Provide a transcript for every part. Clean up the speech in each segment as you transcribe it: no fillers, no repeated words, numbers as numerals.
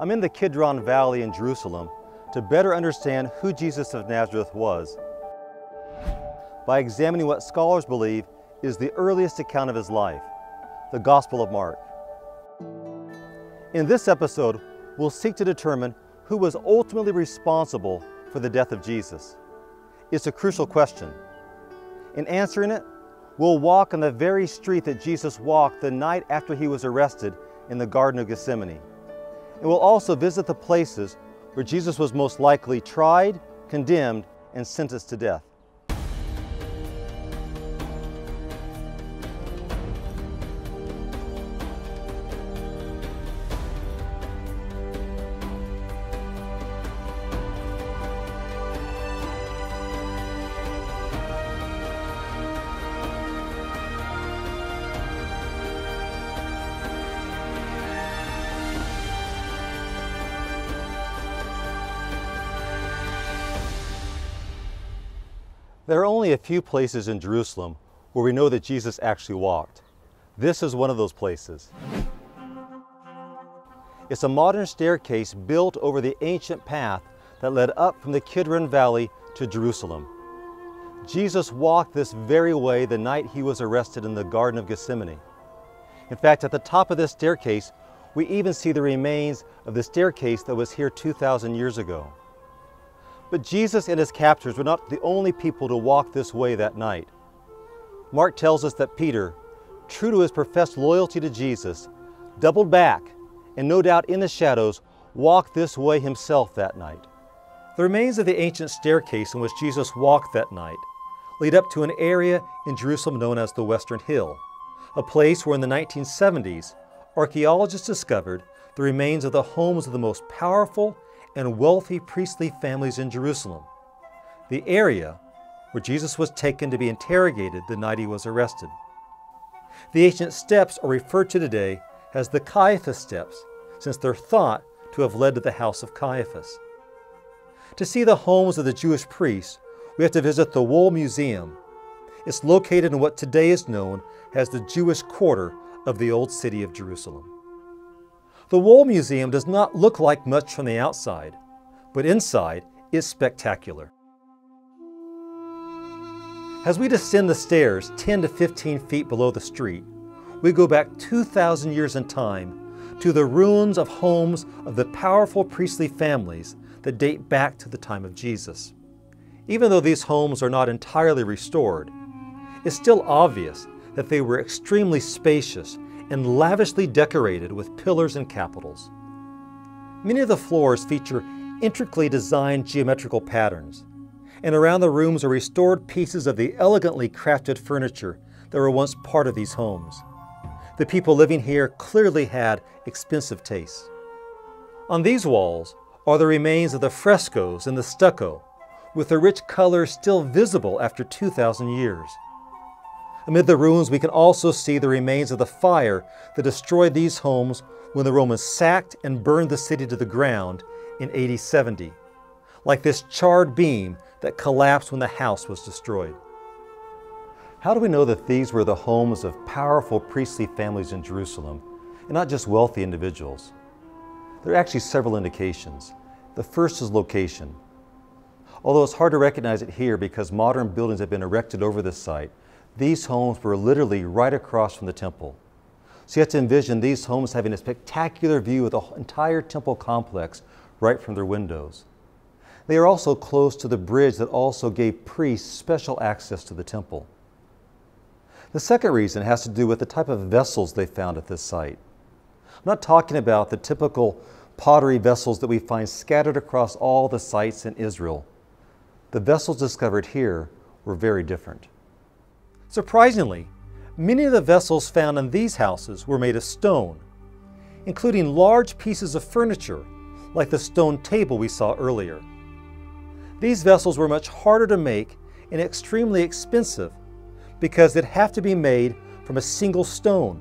I'm in the Kidron Valley in Jerusalem to better understand who Jesus of Nazareth was by examining what scholars believe is the earliest account of his life, the Gospel of Mark. In this episode, we'll seek to determine who was ultimately responsible for the death of Jesus. It's a crucial question. In answering it, we'll walk on the very street that Jesus walked the night after he was arrested in the Garden of Gethsemane. And we'll also visit the places where Jesus was most likely tried, condemned, and sentenced to death. There are only a few places in Jerusalem where we know that Jesus actually walked. This is one of those places. It's a modern staircase built over the ancient path that led up from the Kidron Valley to Jerusalem. Jesus walked this very way the night he was arrested in the Garden of Gethsemane. In fact, at the top of this staircase, we even see the remains of the staircase that was here 2,000 years ago. But Jesus and his captors were not the only people to walk this way that night. Mark tells us that Peter, true to his professed loyalty to Jesus, doubled back and no doubt in the shadows walked this way himself that night. The remains of the ancient staircase in which Jesus walked that night lead up to an area in Jerusalem known as the Western Hill, a place where in the 1970s, archaeologists discovered the remains of the homes of the most powerful and wealthy priestly families in Jerusalem, the area where Jesus was taken to be interrogated the night he was arrested. The ancient steps are referred to today as the Caiaphas steps, since they're thought to have led to the house of Caiaphas. To see the homes of the Jewish priests, we have to visit the Wool Museum. It's located in what today is known as the Jewish quarter of the old city of Jerusalem. The Wool Museum does not look like much from the outside, but inside it's spectacular. As we descend the stairs 10 to 15 feet below the street, we go back 2,000 years in time to the ruins of homes of the powerful priestly families that date back to the time of Jesus. Even though these homes are not entirely restored, it's still obvious that they were extremely spacious and lavishly decorated with pillars and capitals. Many of the floors feature intricately designed geometrical patterns, and around the rooms are restored pieces of the elegantly crafted furniture that were once part of these homes. The people living here clearly had expensive tastes. On these walls are the remains of the frescoes and the stucco, with the rich colors still visible after 2,000 years. Amid the ruins, we can also see the remains of the fire that destroyed these homes when the Romans sacked and burned the city to the ground in AD 70, like this charred beam that collapsed when the house was destroyed. How do we know that these were the homes of powerful priestly families in Jerusalem, and not just wealthy individuals? There are actually several indications. The first is location. Although it's hard to recognize it here because modern buildings have been erected over this site, these homes were literally right across from the temple. So you have to envision these homes having a spectacular view of the entire temple complex right from their windows. They are also close to the bridge that also gave priests special access to the temple. The second reason has to do with the type of vessels they found at this site. I'm not talking about the typical pottery vessels that we find scattered across all the sites in Israel. The vessels discovered here were very different. Surprisingly, many of the vessels found in these houses were made of stone, including large pieces of furniture like the stone table we saw earlier. These vessels were much harder to make and extremely expensive because they'd have to be made from a single stone.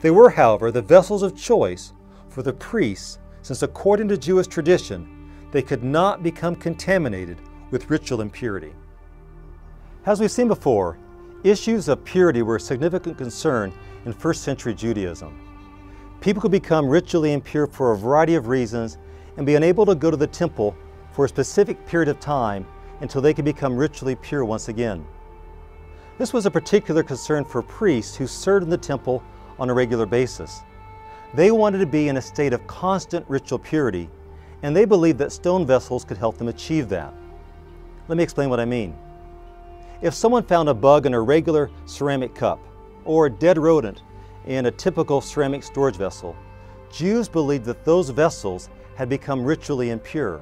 They were, however, the vessels of choice for the priests, since according to Jewish tradition, they could not become contaminated with ritual impurity. As we've seen before, issues of purity were a significant concern in first century Judaism. People could become ritually impure for a variety of reasons and be unable to go to the temple for a specific period of time until they could become ritually pure once again. This was a particular concern for priests who served in the temple on a regular basis. They wanted to be in a state of constant ritual purity, and they believed that stone vessels could help them achieve that. Let me explain what I mean. If someone found a bug in a regular ceramic cup or a dead rodent in a typical ceramic storage vessel, Jews believed that those vessels had become ritually impure,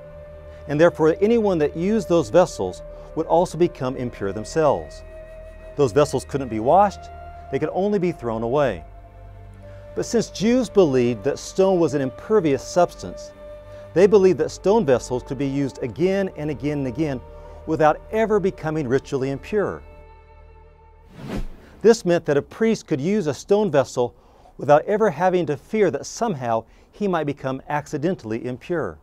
and therefore anyone that used those vessels would also become impure themselves. Those vessels couldn't be washed, they could only be thrown away. But since Jews believed that stone was an impervious substance, they believed that stone vessels could be used again and again and again without ever becoming ritually impure. This meant that a priest could use a stone vessel without ever having to fear that somehow he might become accidentally impure.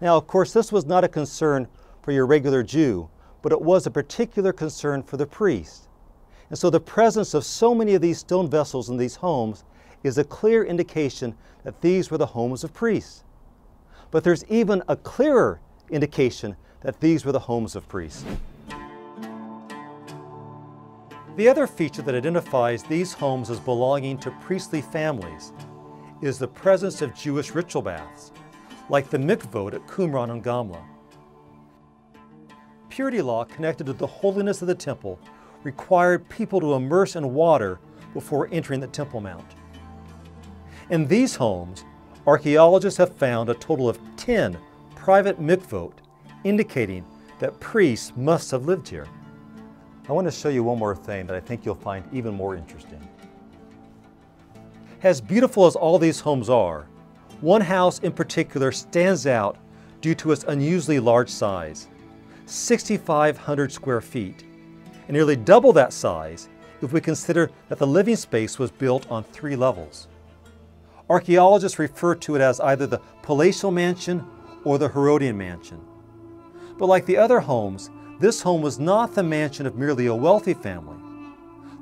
Now, of course, this was not a concern for your regular Jew, but it was a particular concern for the priest. And so the presence of so many of these stone vessels in these homes is a clear indication that these were the homes of priests. But there's even a clearer indication that these were the homes of priests. The other feature that identifies these homes as belonging to priestly families is the presence of Jewish ritual baths, like the mikvot at Qumran and Gamla. Purity law connected to the holiness of the temple required people to immerse in water before entering the Temple Mount. In these homes, archaeologists have found a total of 10 private mikvot, indicating that priests must have lived here. I want to show you one more thing that I think you'll find even more interesting. As beautiful as all these homes are, one house in particular stands out due to its unusually large size, 6,500 square feet, and nearly double that size if we consider that the living space was built on 3 levels. Archaeologists refer to it as either the palatial mansion or the Herodian mansion. But like the other homes, this home was not the mansion of merely a wealthy family.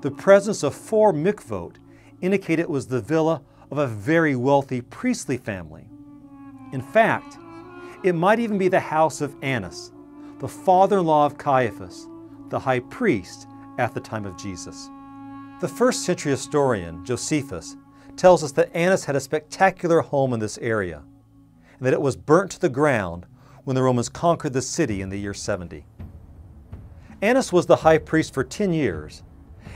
The presence of 4 mikvot indicated it was the villa of a very wealthy priestly family. In fact, it might even be the house of Annas, the father-in-law of Caiaphas, the high priest at the time of Jesus. The first century historian, Josephus, tells us that Annas had a spectacular home in this area, and that it was burnt to the ground when the Romans conquered the city in the year 70. Annas was the high priest for 10 years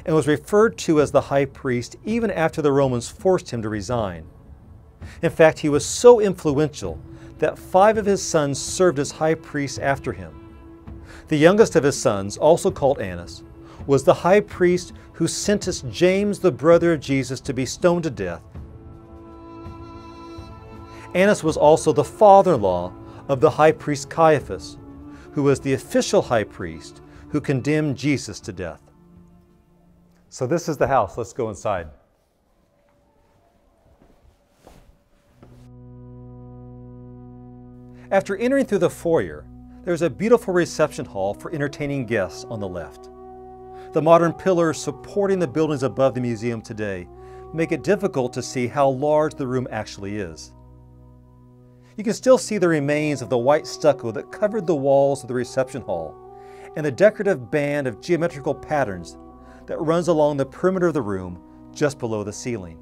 and was referred to as the high priest even after the Romans forced him to resign. In fact, he was so influential that 5 of his sons served as high priests after him. The youngest of his sons, also called Annas, was the high priest who sentenced James, the brother of Jesus, to be stoned to death. Annas was also the father-in-law of the high priest Caiaphas, who was the official high priest who condemned Jesus to death. So this is the house. Let's go inside. After entering through the foyer, there's a beautiful reception hall for entertaining guests on the left. The modern pillars supporting the buildings above the museum today make it difficult to see how large the room actually is. You can still see the remains of the white stucco that covered the walls of the reception hall and the decorative band of geometrical patterns that runs along the perimeter of the room just below the ceiling.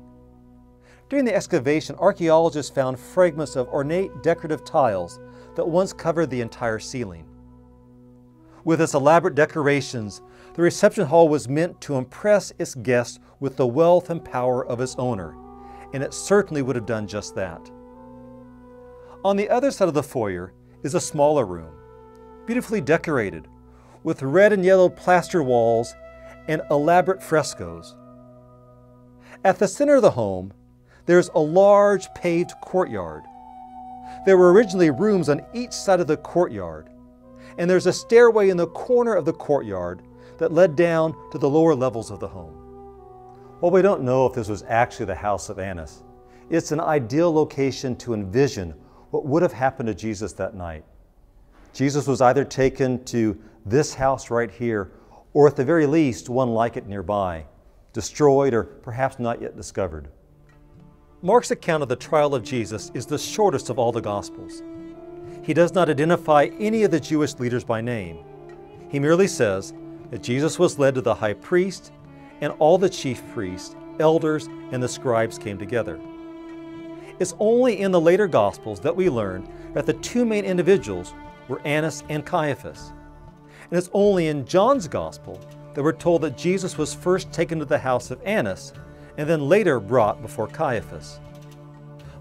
During the excavation, archaeologists found fragments of ornate decorative tiles that once covered the entire ceiling. With its elaborate decorations, the reception hall was meant to impress its guests with the wealth and power of its owner, and it certainly would have done just that. On the other side of the foyer is a smaller room, beautifully decorated, with red and yellow plaster walls and elaborate frescoes. At the center of the home, there's a large paved courtyard. There were originally rooms on each side of the courtyard, and there's a stairway in the corner of the courtyard that led down to the lower levels of the home. While we don't know if this was actually the house of Annas, it's an ideal location to envision what would have happened to Jesus that night. Jesus was either taken to this house right here, or at the very least, one like it nearby, destroyed or perhaps not yet discovered. Mark's account of the trial of Jesus is the shortest of all the Gospels. He does not identify any of the Jewish leaders by name. He merely says that Jesus was led to the high priest, and all the chief priests, elders, and the scribes came together. It's only in the later Gospels that we learn that the two main individuals were Annas and Caiaphas. And it's only in John's Gospel that we're told that Jesus was first taken to the house of Annas and then later brought before Caiaphas.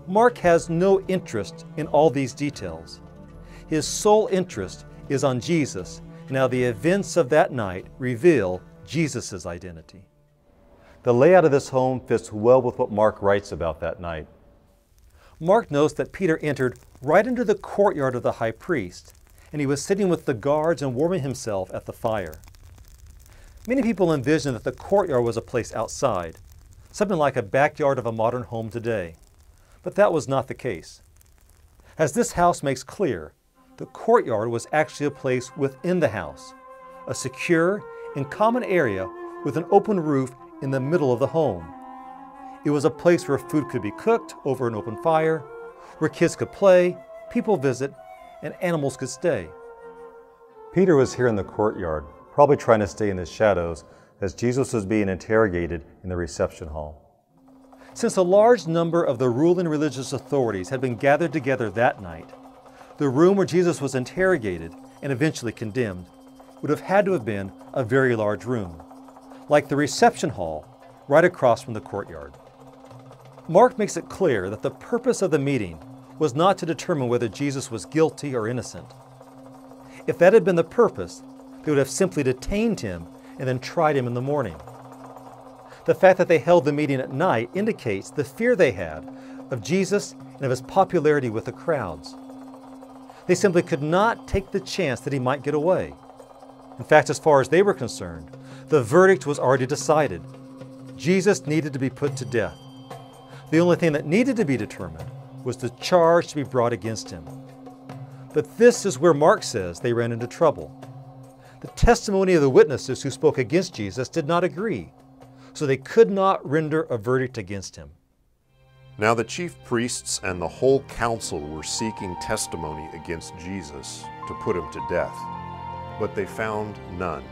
Mark has no interest in all these details. His sole interest is on Jesus and how the events of that night reveal Jesus' identity. The layout of this home fits well with what Mark writes about that night. Mark notes that Peter entered right into the courtyard of the high priest, and he was sitting with the guards and warming himself at the fire. Many people envision that the courtyard was a place outside, something like a backyard of a modern home today. But that was not the case. As this house makes clear, the courtyard was actually a place within the house, a secure and common area with an open roof in the middle of the home. It was a place where food could be cooked over an open fire, where kids could play, people visit, and animals could stay. Peter was here in the courtyard, probably trying to stay in the shadows as Jesus was being interrogated in the reception hall. Since a large number of the ruling religious authorities had been gathered together that night, the room where Jesus was interrogated and eventually condemned would have had to have been a very large room, like the reception hall right across from the courtyard. Mark makes it clear that the purpose of the meeting was not to determine whether Jesus was guilty or innocent. If that had been the purpose, they would have simply detained him and then tried him in the morning. The fact that they held the meeting at night indicates the fear they had of Jesus and of his popularity with the crowds. They simply could not take the chance that he might get away. In fact, as far as they were concerned, the verdict was already decided. Jesus needed to be put to death. The only thing that needed to be determined was the charge to be brought against him. But this is where Mark says they ran into trouble. The testimony of the witnesses who spoke against Jesus did not agree, so they could not render a verdict against him. Now the chief priests and the whole council were seeking testimony against Jesus to put him to death, but they found none.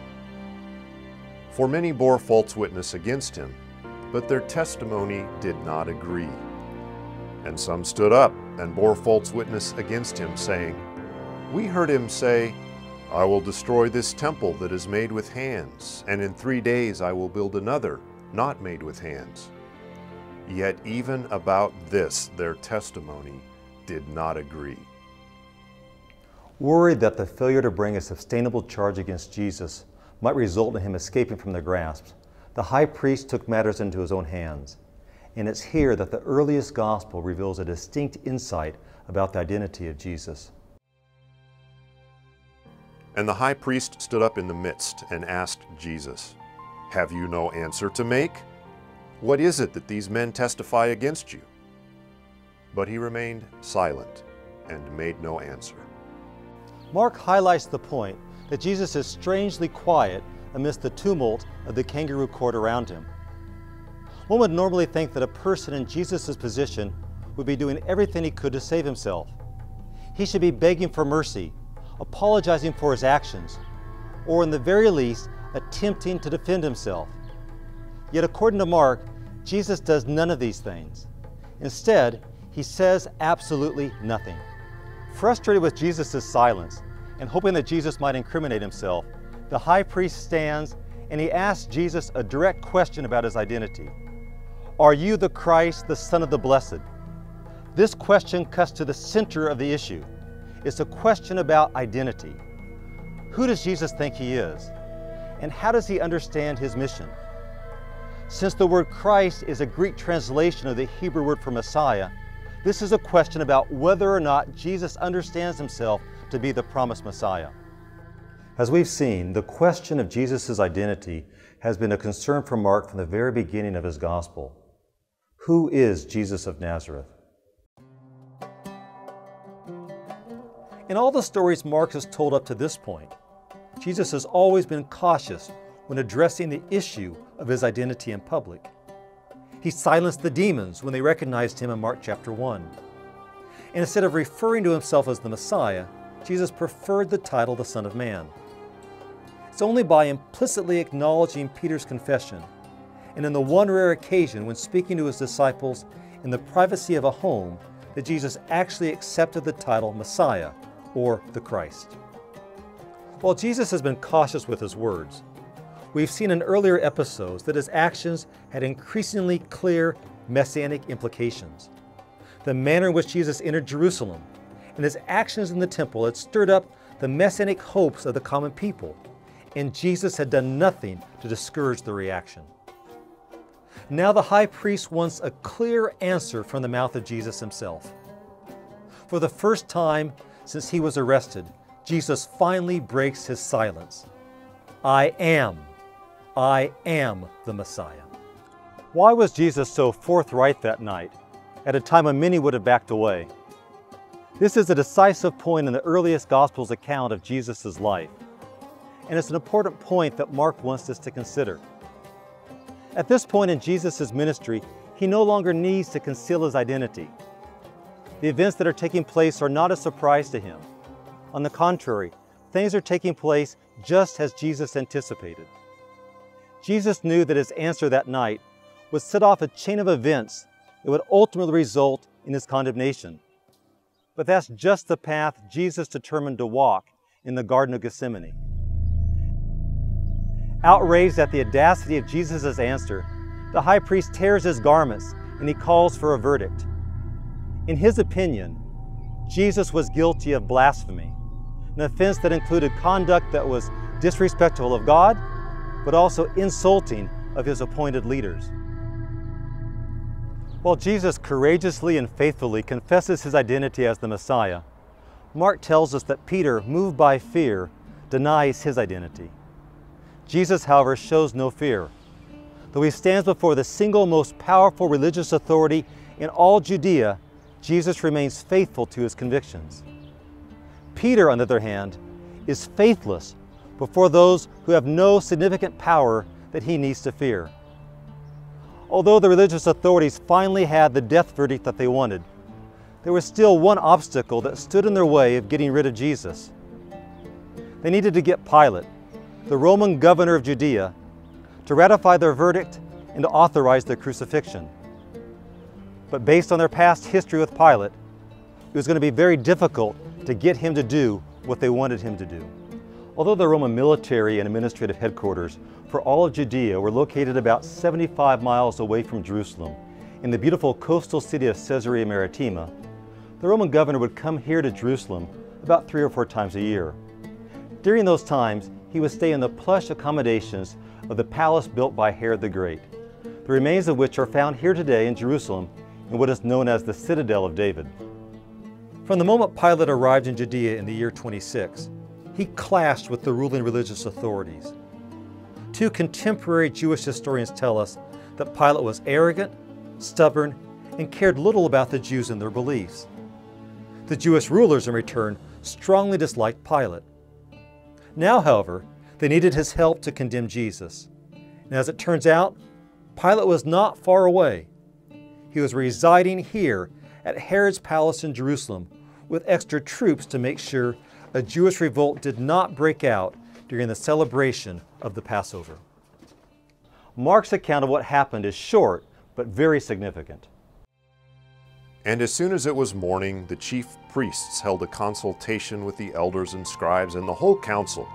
For many bore false witness against him, but their testimony did not agree. And some stood up and bore false witness against him, saying, "We heard him say, 'I will destroy this temple that is made with hands, and in 3 days I will build another, not made with hands.' Yet even about this their testimony did not agree." Worried that the failure to bring a sustainable charge against Jesus might result in him escaping from their grasp, the high priest took matters into his own hands. And it's here that the earliest gospel reveals a distinct insight about the identity of Jesus. And the high priest stood up in the midst and asked Jesus, "Have you no answer to make? What is it that these men testify against you?" But he remained silent and made no answer. Mark highlights the point that Jesus is strangely quiet amidst the tumult of the kangaroo court around him. One would normally think that a person in Jesus' position would be doing everything he could to save himself. He should be begging for mercy, apologizing for his actions, or in the very least, attempting to defend himself. Yet according to Mark, Jesus does none of these things. Instead, he says absolutely nothing. Frustrated with Jesus' silence and hoping that Jesus might incriminate himself, the high priest stands and he asks Jesus a direct question about his identity. "Are you the Christ, the Son of the Blessed?" This question cuts to the center of the issue. It's a question about identity. Who does Jesus think he is? And how does he understand his mission? Since the word Christ is a Greek translation of the Hebrew word for Messiah, this is a question about whether or not Jesus understands himself to be the promised Messiah. As we've seen, the question of Jesus' identity has been a concern for Mark from the very beginning of his gospel. Who is Jesus of Nazareth? In all the stories Mark has told up to this point, Jesus has always been cautious when addressing the issue of his identity in public. He silenced the demons when they recognized him in Mark chapter 1. And instead of referring to himself as the Messiah, Jesus preferred the title the Son of Man. It's only by implicitly acknowledging Peter's confession, and in the one rare occasion when speaking to his disciples in the privacy of a home, that Jesus actually accepted the title Messiah, or the Christ. While Jesus has been cautious with his words, we've seen in earlier episodes that his actions had increasingly clear messianic implications. The manner in which Jesus entered Jerusalem and his actions in the temple had stirred up the messianic hopes of the common people, and Jesus had done nothing to discourage the reaction. Now the high priest wants a clear answer from the mouth of Jesus himself. For the first time since he was arrested, Jesus finally breaks his silence. I am the Messiah. Why was Jesus so forthright that night, at a time when many would have backed away? This is a decisive point in the earliest Gospel's account of Jesus' life, and it's an important point that Mark wants us to consider. At this point in Jesus' ministry, he no longer needs to conceal his identity. The events that are taking place are not a surprise to him. On the contrary, things are taking place just as Jesus anticipated. Jesus knew that his answer that night would set off a chain of events that would ultimately result in his condemnation. But that's just the path Jesus determined to walk in the Garden of Gethsemane. Outraged at the audacity of Jesus' answer, the high priest tears his garments and he calls for a verdict. In his opinion, Jesus was guilty of blasphemy, an offense that included conduct that was disrespectful of God, but also insulting of his appointed leaders. While Jesus courageously and faithfully confesses his identity as the Messiah, Mark tells us that Peter, moved by fear, denies his identity. Jesus, however, shows no fear. Though he stands before the single most powerful religious authority in all Judea, Jesus remains faithful to his convictions. Peter, on the other hand, is faithless before those who have no significant power that he needs to fear. Although the religious authorities finally had the death verdict that they wanted, there was still one obstacle that stood in their way of getting rid of Jesus. They needed to get Pilate, the Roman governor of Judea, to ratify their verdict and to authorize their crucifixion. But based on their past history with Pilate, it was going to be very difficult to get him to do what they wanted him to do. Although the Roman military and administrative headquarters for all of Judea were located about 75 miles away from Jerusalem, in the beautiful coastal city of Caesarea Maritima, the Roman governor would come here to Jerusalem about 3 or 4 times a year. During those times, he would stay in the plush accommodations of the palace built by Herod the Great, the remains of which are found here today in Jerusalem in what is known as the Citadel of David. From the moment Pilate arrived in Judea in the year 26, he clashed with the ruling religious authorities. 2 contemporary Jewish historians tell us that Pilate was arrogant, stubborn, and cared little about the Jews and their beliefs. The Jewish rulers, in return, strongly disliked Pilate. Now, however, they needed his help to condemn Jesus. And as it turns out, Pilate was not far away. He was residing here at Herod's palace in Jerusalem with extra troops to make sure a Jewish revolt did not break out during the celebration of the Passover. Mark's account of what happened is short, but very significant. And as soon as it was morning, the chief priests held a consultation with the elders and scribes and the whole council,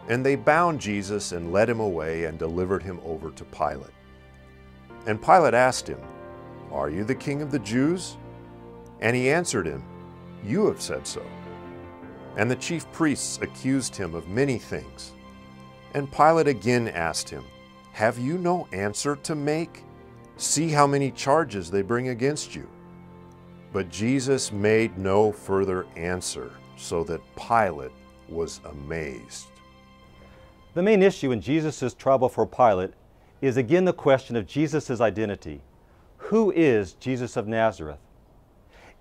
and they bound Jesus and led him away and delivered him over to Pilate. And Pilate asked him, "Are you the king of the Jews?" And he answered him, "You have said so." And the chief priests accused him of many things. And Pilate again asked him, "Have you no answer to make? See how many charges they bring against you." But Jesus made no further answer, so that Pilate was amazed. The main issue in Jesus' trial before Pilate is again the question of Jesus' identity. Who is Jesus of Nazareth?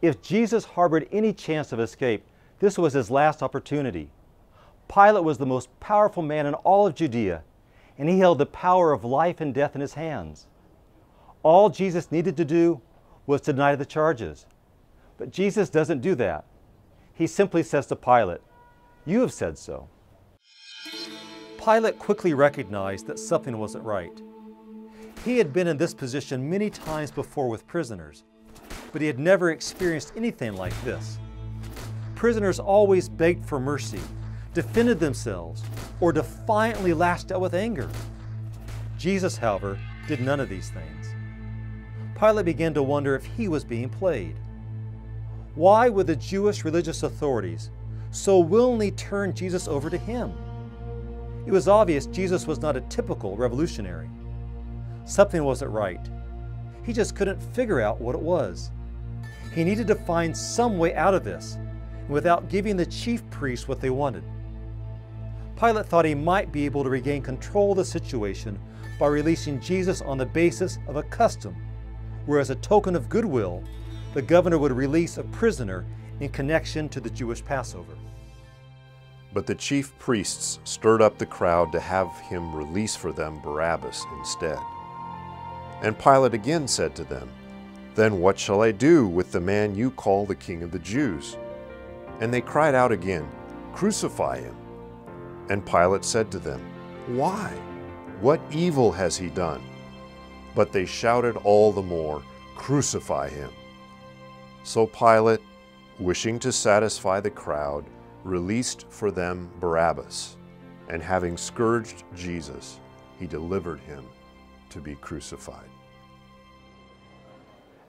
If Jesus harbored any chance of escape, this was his last opportunity. Pilate was the most powerful man in all of Judea, and he held the power of life and death in his hands. All Jesus needed to do was to deny the charges. But Jesus doesn't do that. He simply says to Pilate, "You have said so." Pilate quickly recognized that something wasn't right. He had been in this position many times before with prisoners, but he had never experienced anything like this. Prisoners always begged for mercy, defended themselves, or defiantly lashed out with anger. Jesus, however, did none of these things. Pilate began to wonder if he was being played. Why would the Jewish religious authorities so willingly turn Jesus over to him? It was obvious Jesus was not a typical revolutionary. Something wasn't right. He just couldn't figure out what it was. He needed to find some way out of this, without giving the chief priests what they wanted. Pilate thought he might be able to regain control of the situation by releasing Jesus on the basis of a custom, where as a token of goodwill, the governor would release a prisoner in connection to the Jewish Passover. But the chief priests stirred up the crowd to have him release for them Barabbas instead. And Pilate again said to them, "Then what shall I do with the man you call the King of the Jews?" And they cried out again, "Crucify him." And Pilate said to them, "Why? What evil has he done?" But they shouted all the more, "Crucify him." So Pilate, wishing to satisfy the crowd, released for them Barabbas, and having scourged Jesus, he delivered him to be crucified.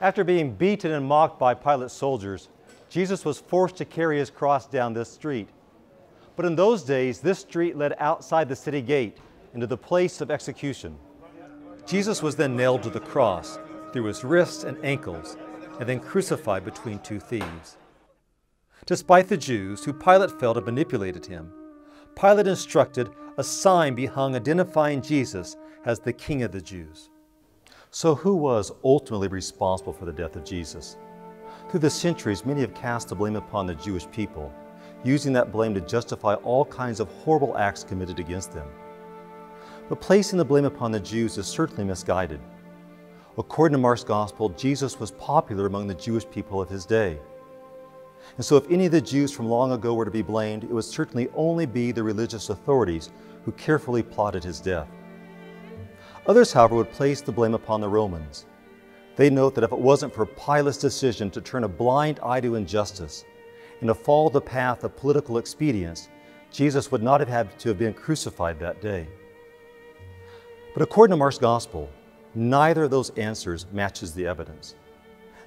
After being beaten and mocked by Pilate's soldiers, Jesus was forced to carry his cross down this street. But in those days, this street led outside the city gate into the place of execution. Jesus was then nailed to the cross through his wrists and ankles, and then crucified between two thieves. Despite the Jews, who Pilate felt had manipulated him, Pilate instructed a sign be hung identifying Jesus as the King of the Jews. So who was ultimately responsible for the death of Jesus? Through the centuries, many have cast the blame upon the Jewish people, using that blame to justify all kinds of horrible acts committed against them. But placing the blame upon the Jews is certainly misguided. According to Mark's Gospel, Jesus was popular among the Jewish people of his day. And so if any of the Jews from long ago were to be blamed, it would certainly only be the religious authorities who carefully plotted his death. Others, however, would place the blame upon the Romans. They note that if it wasn't for Pilate's decision to turn a blind eye to injustice and to follow the path of political expedience, Jesus would not have had to have been crucified that day. But according to Mark's Gospel, neither of those answers matches the evidence.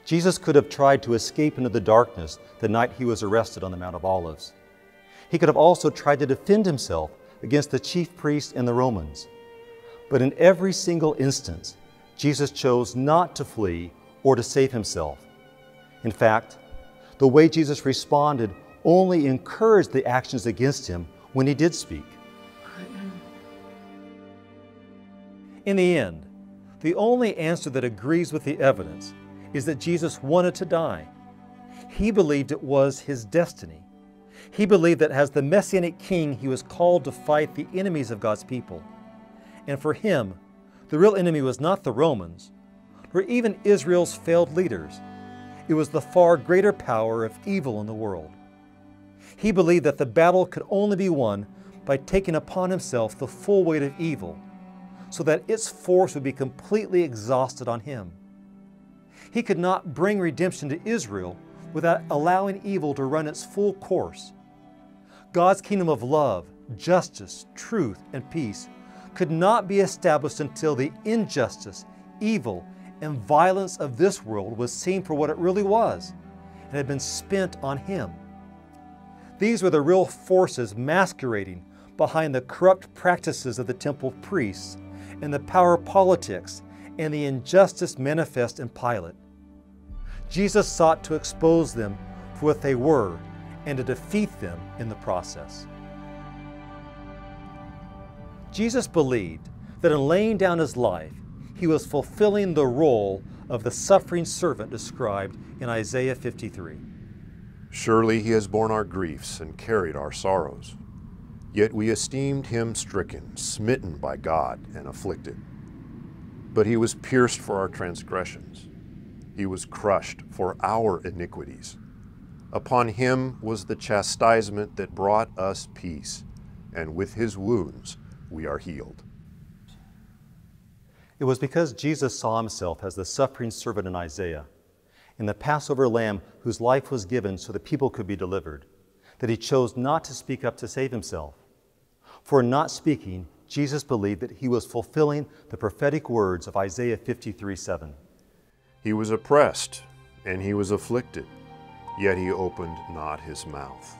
Jesus could have tried to escape into the darkness the night he was arrested on the Mount of Olives. He could have also tried to defend himself against the chief priests and the Romans. But in every single instance, Jesus chose not to flee or to save himself. In fact, the way Jesus responded only encouraged the actions against him when he did speak. In the end, the only answer that agrees with the evidence is that Jesus wanted to die. He believed it was his destiny. He believed that as the Messianic King, he was called to fight the enemies of God's people. And for him, the real enemy was not the Romans, nor even Israel's failed leaders. It was the far greater power of evil in the world. He believed that the battle could only be won by taking upon himself the full weight of evil, so that its force would be completely exhausted on him. He could not bring redemption to Israel without allowing evil to run its full course. God's kingdom of love, justice, truth, and peace could not be established until the injustice, evil, and violence of this world was seen for what it really was and had been spent on him. These were the real forces masquerading behind the corrupt practices of the temple priests and the power of politics and the injustice manifest in Pilate. Jesus sought to expose them for what they were and to defeat them in the process. Jesus believed that in laying down his life, he was fulfilling the role of the suffering servant described in Isaiah 53. Surely he has borne our griefs and carried our sorrows. Yet we esteemed him stricken, smitten by God, and afflicted. But he was pierced for our transgressions. He was crushed for our iniquities. Upon him was the chastisement that brought us peace, and with his wounds we are healed. It was because Jesus saw himself as the suffering servant in Isaiah, and the Passover lamb whose life was given so that people could be delivered, that he chose not to speak up to save himself. For in not speaking, Jesus believed that he was fulfilling the prophetic words of Isaiah 53:7. He was oppressed and he was afflicted, yet he opened not his mouth.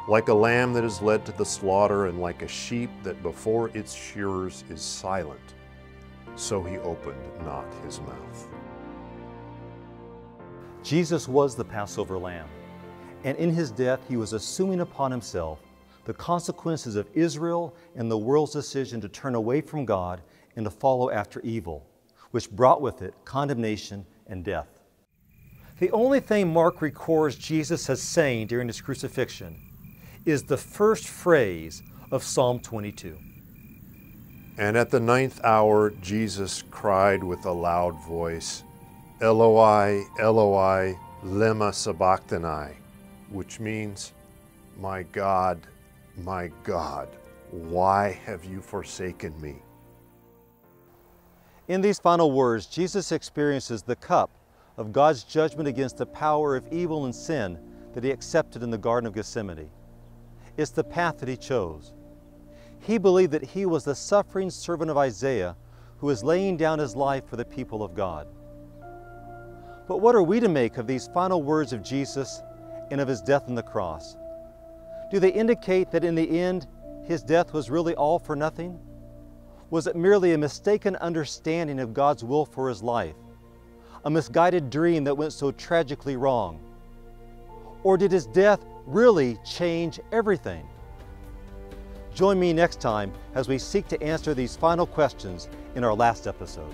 Like a lamb that is led to the slaughter, and like a sheep that before its shearers is silent, so he opened not his mouth. Jesus was the Passover lamb, and in his death he was assuming upon himself the consequences of Israel and the world's decision to turn away from God and to follow after evil, which brought with it condemnation and death. The only thing Mark records Jesus as saying during his crucifixion is the first phrase of Psalm 22. And at the 9th hour, Jesus cried with a loud voice, Eloi, Eloi, lema sabachthani, which means, my God, why have you forsaken me? In these final words, Jesus experiences the cup of God's judgment against the power of evil and sin that he accepted in the Garden of Gethsemane. It's the path that he chose. He believed that he was the suffering servant of Isaiah who was laying down his life for the people of God. But what are we to make of these final words of Jesus and of his death on the cross? Do they indicate that in the end, his death was really all for nothing? Was it merely a mistaken understanding of God's will for his life? A misguided dream that went so tragically wrong? Or did his death really change everything? Join me next time as we seek to answer these final questions in our last episode.